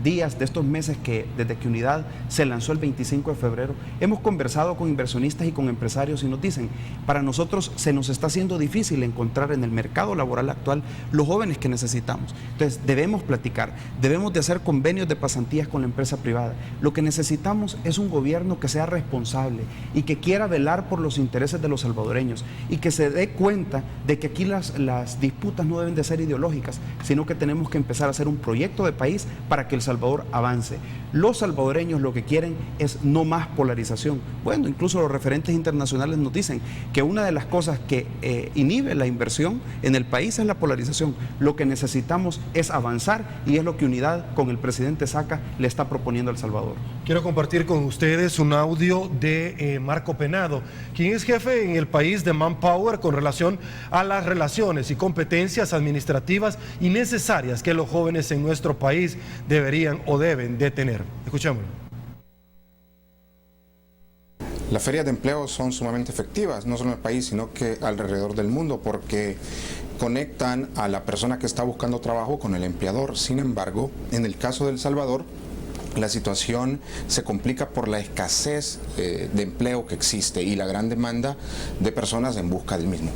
Speaker 9: días, de estos meses que desde que Unidad se lanzó el 25 de febrero, hemos conversado con inversionistas y con empresarios y nos dicen, para nosotros se nos está haciendo difícil encontrar en el mercado laboral actual los jóvenes que necesitamos. Entonces debemos platicar, debemos de hacer convenios de pasantías con la empresa privada. Lo que necesitamos es un gobierno que sea responsable y que quiera velar por los intereses de los salvadoreños y que se dé cuenta de que aquí las disputas no deben de ser ideológicas, sino que tenemos que empezar a hacer un proyecto de país para que El Salvador avance. Los salvadoreños lo que quieren es no más polarización. Bueno, incluso los referentes internacionales nos dicen que una de las cosas que inhibe la inversión en el país es la polarización. Lo que necesitamos es avanzar y es lo que Unidad con el presidente Saca le está proponiendo a El Salvador.
Speaker 2: Quiero compartir con ustedes un audio de Marco Penado, quien es jefe en el país de Manpower con relación a las relaciones y competencias administrativas y necesarias que los jóvenes en nuestro país deberían o deben de tener. Escuchémoslo.
Speaker 14: Las ferias de empleo son sumamente efectivas, no solo en el país, sino que alrededor del mundo, porque conectan a la persona que está buscando trabajo con el empleador. Sin embargo, en el caso de El Salvador, la situación se complica por la escasez de empleo que existe y la gran demanda de personas en busca del mismo.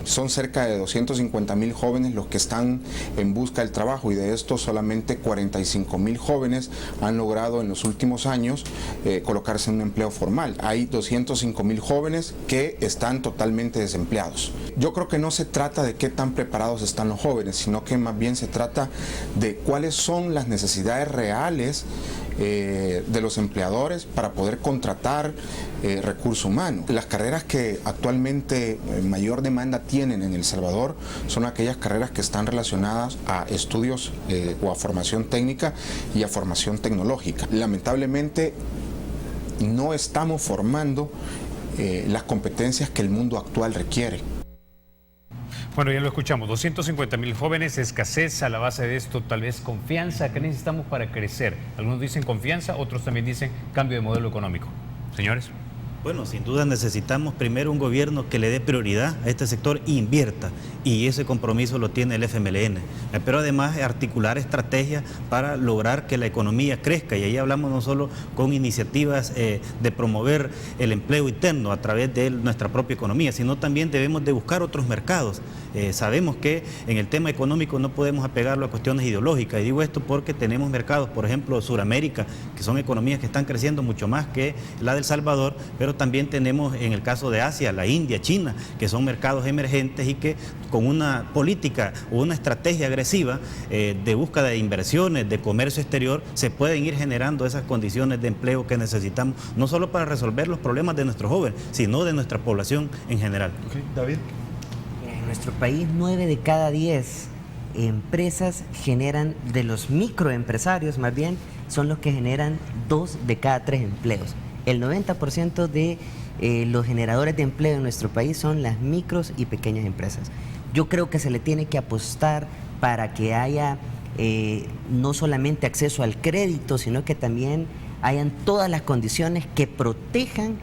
Speaker 14: Son cerca de 250,000 jóvenes los que están en busca del trabajo y de estos solamente 45,000 jóvenes han logrado en los últimos años colocarse en un empleo formal. Hay 205,000 jóvenes que están totalmente desempleados. Yo creo que no se trata de qué tan preparados están los jóvenes, sino que más bien se trata de cuáles son las necesidades reales de los empleadores para poder contratar recurso humano. Las carreras que actualmente mayor demanda tienen en El Salvador son aquellas carreras que están relacionadas a estudios o a formación técnica y a formación tecnológica. Lamentablemente no estamos formando las competencias que el mundo actual requiere.
Speaker 1: Bueno, ya lo escuchamos, 250,000 jóvenes, escasez, a la base de esto tal vez confianza. ¿Qué necesitamos para crecer? Algunos dicen confianza, otros también dicen cambio de modelo económico. Señores.
Speaker 10: Bueno, sin duda necesitamos primero un gobierno que le dé prioridad a este sector e invierta, y ese compromiso lo tiene el FMLN, pero además articular estrategias para lograr que la economía crezca, y ahí hablamos no solo con iniciativas de promover el empleo interno a través de nuestra propia economía, sino también debemos de buscar otros mercados. Sabemos que en el tema económico no podemos apegarlo a cuestiones ideológicas, y digo esto porque tenemos mercados, por ejemplo, Suramérica, que son economías que están creciendo mucho más que la de El Salvador, pero también tenemos en el caso de Asia, la India, China, que son mercados emergentes y que con una política o una estrategia agresiva de búsqueda de inversiones, de comercio exterior, se pueden ir generando esas condiciones de empleo que necesitamos, no solo para resolver los problemas de nuestros jóvenes, sino de nuestra población en general.
Speaker 2: Okay, David.
Speaker 8: En nuestro país, 9 de cada 10 empresas generan, de los microempresarios más bien, son los que generan 2 de cada 3 empleos. El 90% de los generadores de empleo en nuestro país son las micros y pequeñas empresas. Yo creo que se le tiene que apostar para que haya no solamente acceso al crédito, sino que también hayan todas las condiciones que protejan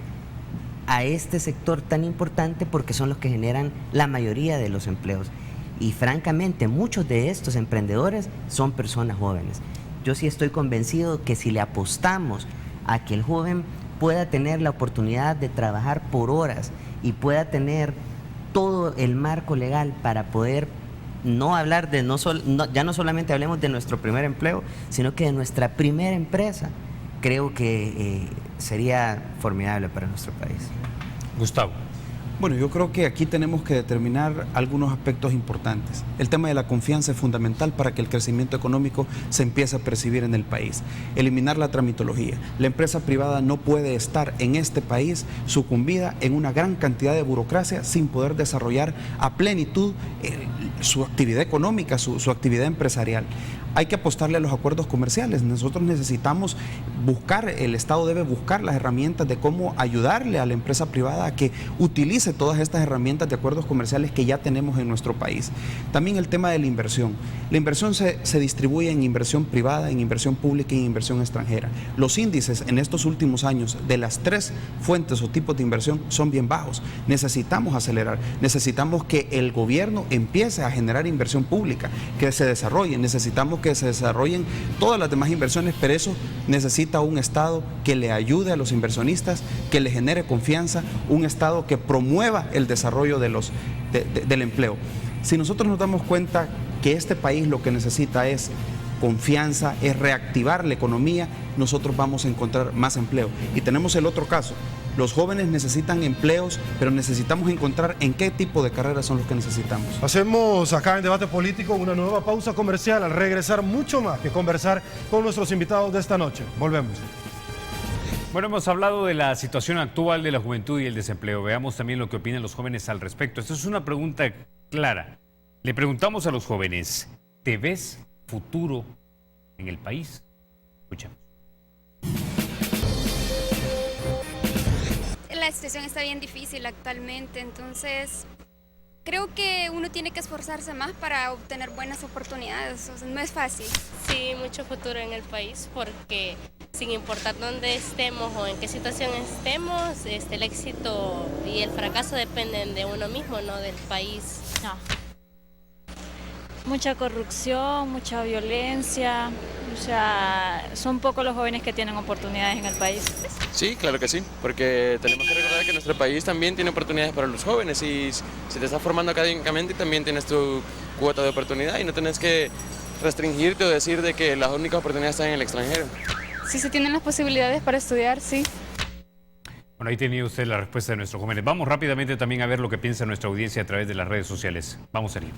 Speaker 8: a este sector tan importante, porque son los que generan la mayoría de los empleos. Y francamente, muchos de estos emprendedores son personas jóvenes. Yo sí estoy convencido que si le apostamos a que el joven pueda tener la oportunidad de trabajar por horas y pueda tener todo el marco legal para poder no hablar de, ya no solamente hablemos de nuestro primer empleo, sino que de nuestra primera empresa, creo que sería formidable para nuestro país.
Speaker 1: Gustavo.
Speaker 9: Bueno, yo creo que aquí tenemos que determinar algunos aspectos importantes. El tema de la confianza es fundamental para que el crecimiento económico se empiece a percibir en el país. Eliminar la tramitología. La empresa privada no puede estar en este país sucumbida en una gran cantidad de burocracia sin poder desarrollar a plenitud su actividad económica, su actividad empresarial. hay que apostarle a los acuerdos comerciales. Nosotros necesitamos buscar, el Estado debe buscar las herramientas de cómo ayudarle a la empresa privada a que utilice todas estas herramientas de acuerdos comerciales que ya tenemos en nuestro país. También el tema de la inversión. La inversión se distribuye en inversión privada, en inversión pública y en inversión extranjera. Los índices en estos últimos años de las 3 fuentes o tipos de inversión son bien bajos. Necesitamos acelerar, necesitamos que el gobierno empiece a generar inversión pública, que se desarrolle, necesitamos que se desarrollen todas las demás inversiones, pero eso necesita un Estado que le ayude a los inversionistas, que le genere confianza, un Estado que promueva el desarrollo del empleo. Si nosotros nos damos cuenta que este país lo que necesita es confianza, es reactivar la economía, nosotros vamos a encontrar más empleo. Y tenemos el otro caso. Los jóvenes necesitan empleos, pero necesitamos encontrar en qué tipo de carreras son los que necesitamos.
Speaker 2: Hacemos acá en Debate Político una nueva pausa comercial. Al regresar, mucho más que conversar con nuestros invitados de esta noche. Volvemos.
Speaker 1: Bueno, hemos hablado de la situación actual de la juventud y el desempleo. Veamos también lo que opinan los jóvenes al respecto. Esta es una pregunta clara. Le preguntamos a los jóvenes, ¿te ves futuro en el país? Escuchamos.
Speaker 3: La situación está bien difícil actualmente, entonces creo que uno tiene que esforzarse más para obtener buenas oportunidades. O sea, no es fácil.
Speaker 4: Sí, mucho futuro en el país porque sin importar dónde estemos o en qué situación estemos, el éxito y el fracaso dependen de uno mismo, no del país.
Speaker 15: No. Mucha corrupción, mucha violencia, o sea, son pocos los jóvenes que tienen oportunidades en el país.
Speaker 16: Sí, claro que sí, porque tenemos que recordar que nuestro país también tiene oportunidades para los jóvenes y si te estás formando académicamente también tienes tu cuota de oportunidad y no tienes que restringirte o decir de que las únicas oportunidades están en el extranjero.
Speaker 7: Si se tienen las posibilidades para estudiar, sí.
Speaker 1: Bueno, ahí tenía usted la respuesta de nuestros jóvenes. Vamos rápidamente también a ver lo que piensa nuestra audiencia a través de las redes sociales. Vamos, Sergio.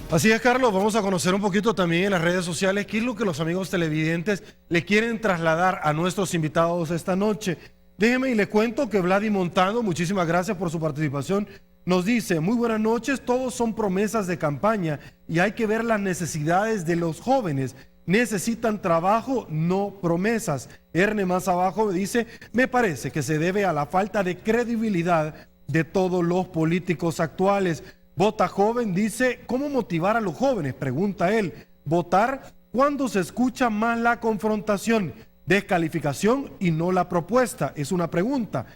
Speaker 2: Así es, Carlos, vamos a conocer un poquito también en las redes sociales qué es lo que los amigos televidentes le quieren trasladar a nuestros invitados esta noche. Déjeme y le cuento que Vladi Montano, muchísimas gracias por su participación, nos dice, muy buenas noches, todos son promesas de campaña y hay que ver las necesidades de los jóvenes. Necesitan trabajo, no promesas. Erne más abajo dice, me parece que se debe a la falta de credibilidad de todos los políticos actuales. Vota Joven dice, ¿cómo motivar a los jóvenes? Pregunta él. Votar cuando se escucha más la confrontación, descalificación y no la propuesta. Es una pregunta.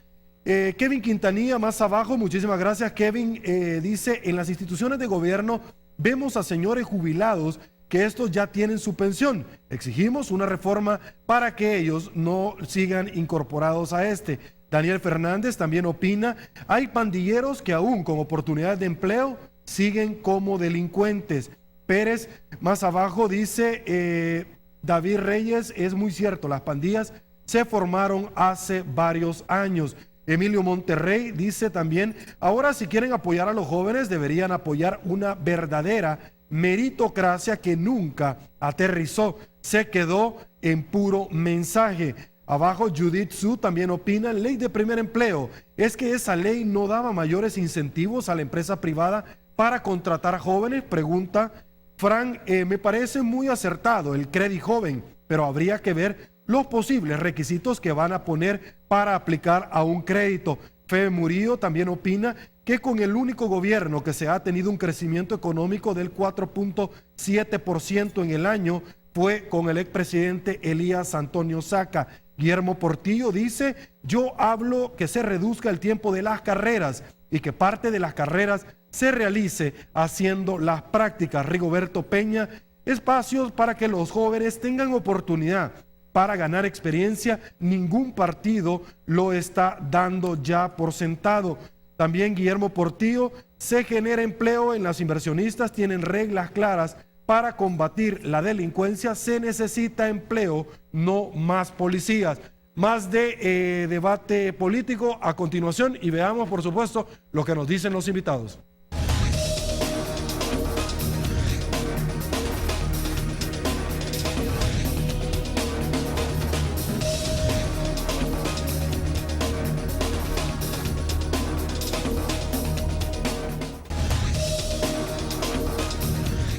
Speaker 2: Kevin Quintanilla, más abajo, muchísimas gracias. Kevin dice, en las instituciones de gobierno vemos a señores jubilados que estos ya tienen su pensión. Exigimos una reforma para que ellos no sigan incorporados a este. Daniel Fernández también opina, hay pandilleros que aún con oportunidades de empleo siguen como delincuentes. Pérez, más abajo, dice, David Reyes, es muy cierto, las pandillas se formaron hace varios años. Emilio Monterrey dice también, ahora si quieren apoyar a los jóvenes deberían apoyar una verdadera meritocracia que nunca aterrizó, se quedó en puro mensaje. Abajo, Judith Su también opina, ley de primer empleo, es que esa ley no daba mayores incentivos a la empresa privada para contratar a jóvenes, pregunta Frank, me parece muy acertado el Credit Joven, pero habría que ver los posibles requisitos que van a poner para aplicar a un crédito. Febe Murillo también opina que con el único gobierno que se ha tenido un crecimiento económico del 4.7% en el año fue con el expresidente Elías Antonio Saca. Guillermo Portillo dice, yo hablo que se reduzca el tiempo de las carreras y que parte de las carreras se realice haciendo las prácticas. Rigoberto Peña, espacios para que los jóvenes tengan oportunidad para ganar experiencia, ningún partido lo está dando ya por sentado. También Guillermo Portillo, se genera empleo en las inversionistas, tienen reglas claras para combatir la delincuencia, se necesita empleo, no más policías. Más de debate político a continuación y veamos, por supuesto, lo que nos dicen los invitados.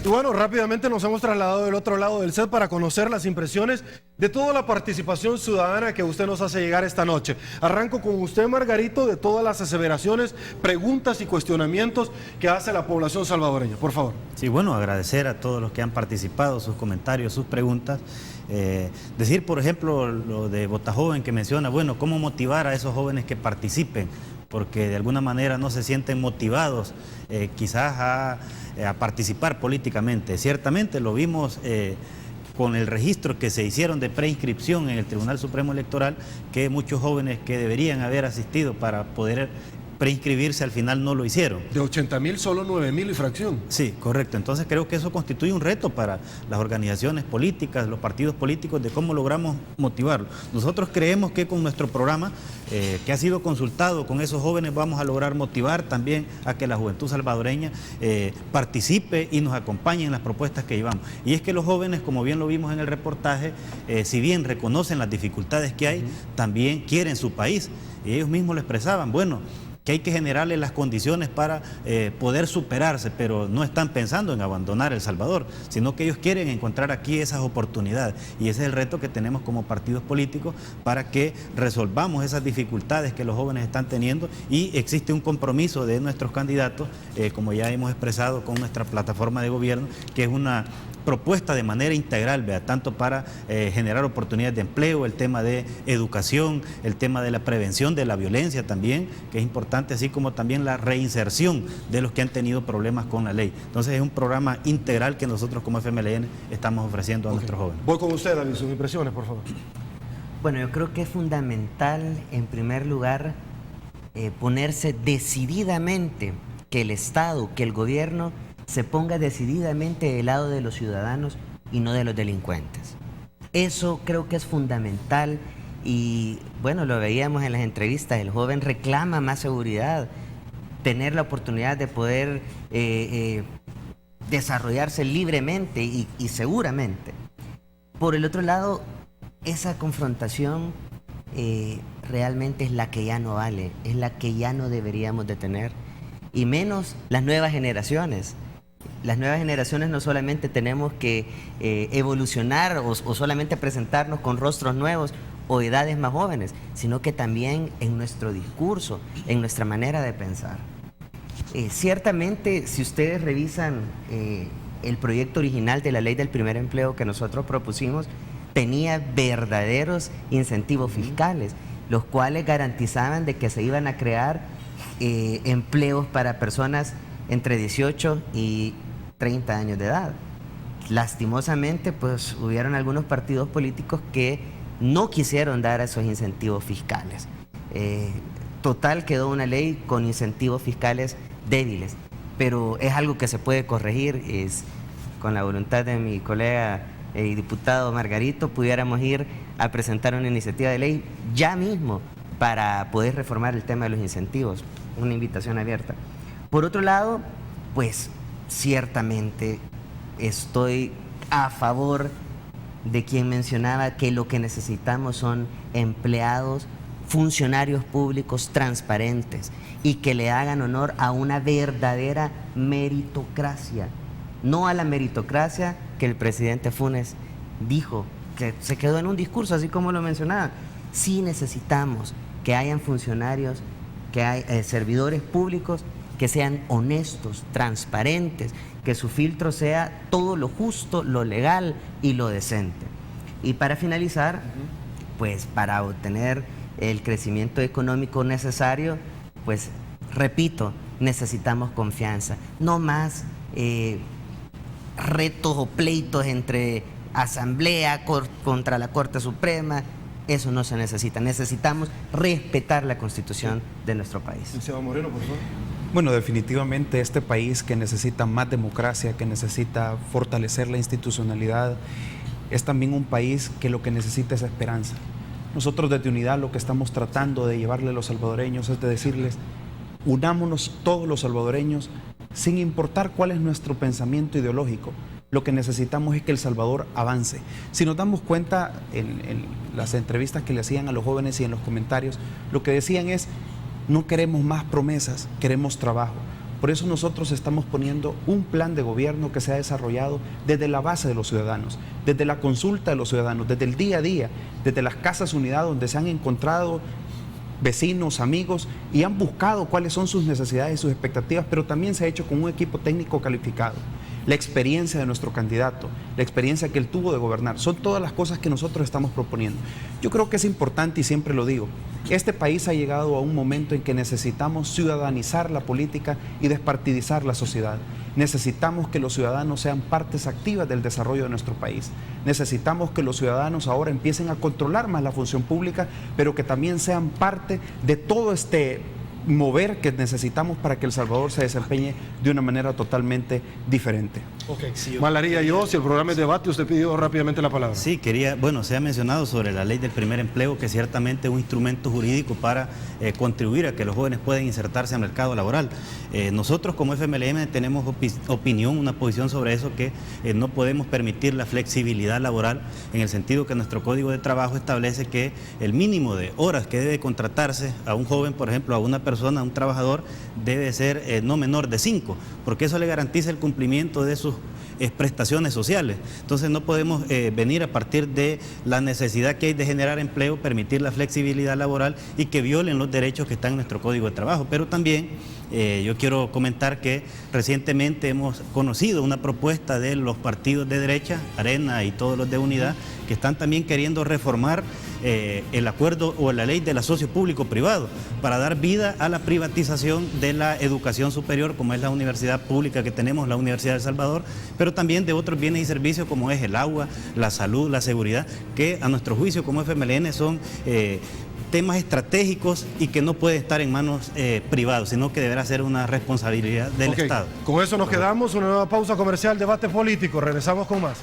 Speaker 2: Y bueno, rápidamente nos hemos trasladado del otro lado del set para conocer las impresiones de toda la participación ciudadana que usted nos hace llegar esta noche. Arranco con usted, Margarito, de todas las aseveraciones, preguntas y cuestionamientos que hace la población salvadoreña. Por favor.
Speaker 10: Sí, bueno, agradecer a todos los que han participado, sus comentarios, sus preguntas. Decir, por ejemplo, lo de Botajoven que menciona, bueno, cómo motivar a esos jóvenes que participen, porque de alguna manera no se sienten motivados quizás a participar políticamente. Ciertamente lo vimos con el registro que se hicieron de preinscripción en el Tribunal Supremo Electoral, que muchos jóvenes que deberían haber asistido para poder preinscribirse al final no lo hicieron.
Speaker 2: De 80.000 solo 9.000 y fracción.
Speaker 10: Sí, correcto. Entonces creo que eso constituye un reto para las organizaciones políticas, los partidos políticos, de cómo logramos motivarlos. Nosotros creemos que con nuestro programa, que ha sido consultado con esos jóvenes, vamos a lograr motivar también a que la juventud salvadoreña participe y nos acompañe en las propuestas que llevamos. Y es que los jóvenes, como bien lo vimos en el reportaje, si bien reconocen las dificultades que hay, también quieren su país. Y ellos mismos lo expresaban, bueno, que hay que generarle las condiciones para poder superarse, pero no están pensando en abandonar El Salvador, sino que ellos quieren encontrar aquí esas oportunidades, y ese es el reto que tenemos como partidos políticos para que resolvamos esas dificultades que los jóvenes están teniendo, y existe un compromiso de nuestros candidatos, como ya hemos expresado con nuestra plataforma de gobierno, que es una propuesta de manera integral, ¿vea? Tanto para generar oportunidades de empleo, el tema de educación, el tema de la prevención de la violencia también, que es importante, así como también la reinserción de los que han tenido problemas con la ley. Entonces es un programa integral que nosotros como FMLN estamos ofreciendo a nuestros jóvenes.
Speaker 2: Voy con usted, David, sus impresiones, por favor.
Speaker 8: Bueno, yo creo que es fundamental, en primer lugar, ponerse decididamente que el Estado, que el gobierno se ponga decididamente del lado de los ciudadanos y no de los delincuentes. Eso creo que es fundamental y, bueno, lo veíamos en las entrevistas, el joven reclama más seguridad, tener la oportunidad de poder desarrollarse libremente y seguramente. Por el otro lado, esa confrontación realmente es la que ya no vale, es la que ya no deberíamos de tener, y menos las nuevas generaciones. Las nuevas generaciones no solamente tenemos que evolucionar o solamente presentarnos con rostros nuevos o edades más jóvenes, sino que también en nuestro discurso, en nuestra manera de pensar. Ciertamente, si ustedes revisan el proyecto original de la ley del primer empleo que nosotros propusimos, tenía verdaderos incentivos fiscales, los cuales garantizaban de que se iban a crear empleos para personas entre 18 y 30 años de edad. Lastimosamente, pues hubieron algunos partidos políticos que no quisieron dar esos incentivos fiscales. Total, quedó una ley con incentivos fiscales débiles, pero es algo que se puede corregir. Con la voluntad de mi colega y diputado Margarito, pudiéramos ir a presentar una iniciativa de ley ya mismo para poder reformar el tema de los incentivos. Una invitación abierta. Por otro lado, pues ciertamente estoy a favor de quien mencionaba que lo que necesitamos son empleados, funcionarios públicos transparentes y que le hagan honor a una verdadera meritocracia, no a la meritocracia que el presidente Funes dijo, que se quedó en un discurso, así como lo mencionaba. Sí necesitamos que hayan funcionarios, que hay servidores públicos que sean honestos, transparentes, que su filtro sea todo lo justo, lo legal y lo decente. Y para finalizar, pues para obtener el crecimiento económico necesario, pues repito, necesitamos confianza, no más retos o pleitos entre Asamblea contra la Corte Suprema. Eso no se necesita. Necesitamos respetar la Constitución de nuestro país.
Speaker 2: Licenciado Moreno, por favor.
Speaker 9: Bueno, definitivamente este país que necesita más democracia, que necesita fortalecer la institucionalidad, es también un país que lo que necesita es esperanza. Nosotros desde Unidad lo que estamos tratando de llevarle a los salvadoreños es de decirles, unámonos todos los salvadoreños sin importar cuál es nuestro pensamiento ideológico. Lo que necesitamos es que El Salvador avance. Si nos damos cuenta en las entrevistas que le hacían a los jóvenes y en los comentarios, lo que decían es, no queremos más promesas, queremos trabajo. Por eso nosotros estamos poniendo un plan de gobierno que se ha desarrollado desde la base de los ciudadanos, desde la consulta de los ciudadanos, desde el día a día, desde las casas unidad donde se han encontrado vecinos, amigos, y han buscado cuáles son sus necesidades y sus expectativas, pero también se ha hecho con un equipo técnico calificado. La experiencia de nuestro candidato, la experiencia que él tuvo de gobernar, son todas las cosas que nosotros estamos proponiendo. Yo creo que es importante, y siempre lo digo, este país ha llegado a un momento en que necesitamos ciudadanizar la política y despartidizar la sociedad. Necesitamos que los ciudadanos sean partes activas del desarrollo de nuestro país. Necesitamos que los ciudadanos ahora empiecen a controlar más la función pública, pero que también sean parte de todo este mover que necesitamos para que El Salvador se desempeñe de una manera totalmente diferente.
Speaker 2: Okay. Malaría, si el programa es debate, usted pidió rápidamente la palabra.
Speaker 10: Sí, se ha mencionado sobre la ley del primer empleo, que ciertamente es un instrumento jurídico para contribuir a que los jóvenes puedan insertarse al mercado laboral. Nosotros como FMLN tenemos opinión, una posición sobre eso, que no podemos permitir la flexibilidad laboral, en el sentido que nuestro Código de Trabajo establece que el mínimo de horas que debe contratarse a un joven, por ejemplo, a una persona, a un trabajador, debe ser no menor de 5, porque eso le garantiza el cumplimiento de sus prestaciones sociales. Entonces no podemos venir a partir de la necesidad que hay de generar empleo, permitir la flexibilidad laboral y que violen los derechos que están en nuestro Código de Trabajo. Pero también yo quiero comentar que recientemente hemos conocido una propuesta de los partidos de derecha, Arena y todos los de Unidad, que están también queriendo reformar el acuerdo o la ley del asocio público-privado para dar vida a la privatización de la educación superior, como es la universidad pública que tenemos, la Universidad de El Salvador, pero también de otros bienes y servicios como es el agua, la salud, la seguridad, que a nuestro juicio como FMLN son temas estratégicos y que no pueden estar en manos privadas, sino que deberá ser una responsabilidad del Estado.
Speaker 2: Con eso nos quedamos, una nueva pausa comercial, debate político, regresamos con más.